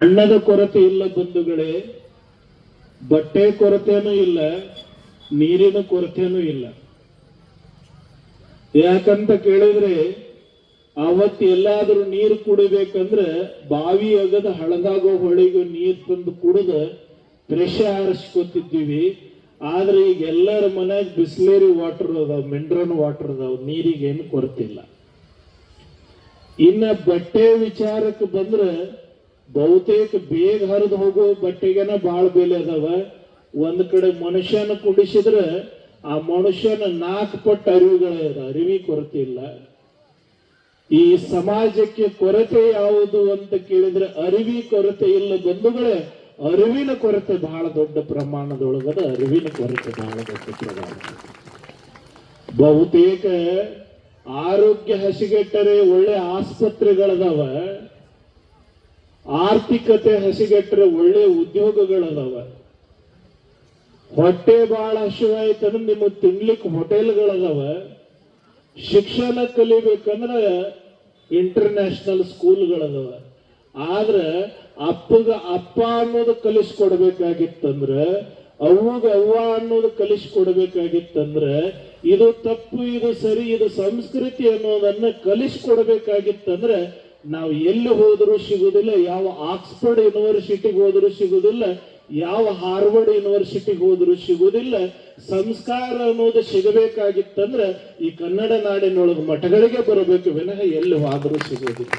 ಅನ್ನದ ಕೊರತೆ ಇಲ್ಲ ಬಂಧುಗಳೇ, ಬಟ್ಟೆ ಕೊರತೆನೂ ಇಲ್ಲ, ನೀರಿನ ಕೊರತೆನೂ ಇಲ್ಲ. ಯಾಕಂತ ಕೇಳಿದ್ರೆ ಅವತ್ತು ಎಲ್ಲಾದ್ರೂ ನೀರು ಕುಡಿಬೇಕಂದ್ರೆ ಬಾವಿ ಅಗದ ಹಳದಾಗೋ ಹೊಳಿಗೋ ನೀರು ತಂದು ಕುಡಿದ ಪ್ರೆಷ ಹಾರಿಸ್ಕೊತಿದ್ದೀವಿ. ಆದ್ರೆ ಈಗ ಎಲ್ಲರ ಮನೆಯಾಗ ಬಿಸ್ಲೇರಿ ವಾಟರ್ ಅದಾವ, ಮಿನರಲ್ ವಾಟರ್ ಅದಾವ, ನೀರಿಗೇನು ಕೊರತೆ ಇಲ್ಲ. ಇನ್ನ ಬಟ್ಟೆ ವಿಚಾರಕ್ಕೆ ಬಂದ್ರೆ ಬಹುತೇಕ ಬೇಗ ಹರಿದು ಹೋಗೋ ಬಟ್ಟೆಗೆನ ಬಹಳ ಬೆಲೆ ಅದಾವ. ಒಂದ್ ಕಡೆ ಮನುಷ್ಯನ ಕುಡಿಸಿದ್ರೆ ಆ ಮನುಷ್ಯನ 4 ಪಟ್ಟು ಅರಿವುಗಳೇ ಅರಿವಿ ಕೊರತೆ ಇಲ್ಲ. ಈ ಸಮಾಜಕ್ಕೆ ಕೊರತೆ ಯಾವುದು ಅಂತ ಕೇಳಿದ್ರೆ ಅರಿವಿ ಕೊರತೆ ಇಲ್ಲ ಬಂಧುಗಳೇ, ಅರಿವಿನ ಕೊರತೆ ಬಹಳ ದೊಡ್ಡ ಪ್ರಮಾಣದೊಳಗದ. ಅರಿವಿನ ಕೊರತೆ ಬಹಳ ದೊಡ್ಡ ಪ್ರಮಾಣ. ಬಹುತೇಕ ಆರೋಗ್ಯ ಹಸಿಗೆಟ್ಟರೆ ಒಳ್ಳೆ ಆಸ್ಪತ್ರೆಗಳದಾವ, ಆರ್ಥಿಕತೆ ಹಸಿಗೆಟ್ಟರೆ ಒಳ್ಳೆ ಉದ್ಯೋಗಗಳದಾವ. ಹೊಟ್ಟೆ ಬಹಳ ಹಸಿವಾಯ್ತಂದ್ರೆ ನಿಮಗೆ ತಿನ್ಲಿಕ್ಕೆ ಹೋಟೆಲ್ಗಳದಾವ. ಶಿಕ್ಷಣ ಕಲಿಬೇಕಂದ್ರೆ ಇಂಟರ್ನ್ಯಾಷನಲ್ ಸ್ಕೂಲ್ಗಳದಾವ. ಆದ್ರೆ ಅಪ್ಪಗ ಅಪ್ಪ ಅನ್ನೋದು ಕಲಿಸ್ಕೊಡ್ಬೇಕಾಗಿತ್ತಂದ್ರೆ, ಅವ್ವಗ ಅವ್ವ ಅನ್ನೋದು ಕಲಿಸ್ಕೊಡ್ಬೇಕಾಗಿತ್ತಂದ್ರೆ, ಇದು ತಪ್ಪು, ಇದು ಸರಿ, ಇದು ಸಂಸ್ಕೃತಿ ಅನ್ನೋದನ್ನ ಕಲಿಸ್ಕೊಡ್ಬೇಕಾಗಿತ್ತಂದ್ರೆ ನಾವು ಎಲ್ಲಿ ಹೋದರೂ ಸಿಗುದಿಲ್ಲ. ಯಾವ ಆಕ್ಸ್ಫರ್ಡ್ ಯೂನಿವರ್ಸಿಟಿಗೆ ಹೋದರೂ ಸಿಗುದಿಲ್ಲ, ಯಾವ ಹಾರ್ವರ್ಡ್ ಯೂನಿವರ್ಸಿಟಿಗೆ ಹೋದರೂ ಸಿಗುವುದಿಲ್ಲ. ಸಂಸ್ಕಾರ ಅನ್ನೋದು ಸಿಗಬೇಕಾಗಿತ್ತಂದ್ರೆ ಈ ಕನ್ನಡ ನಾಡಿನೊಳಗೆ ಮಠಗಳಿಗೆ ಬರಬೇಕು ವಿನಃ ಎಲ್ಲಿ ಹೋದರೂ ಸಿಗೋದಿಲ್ಲ.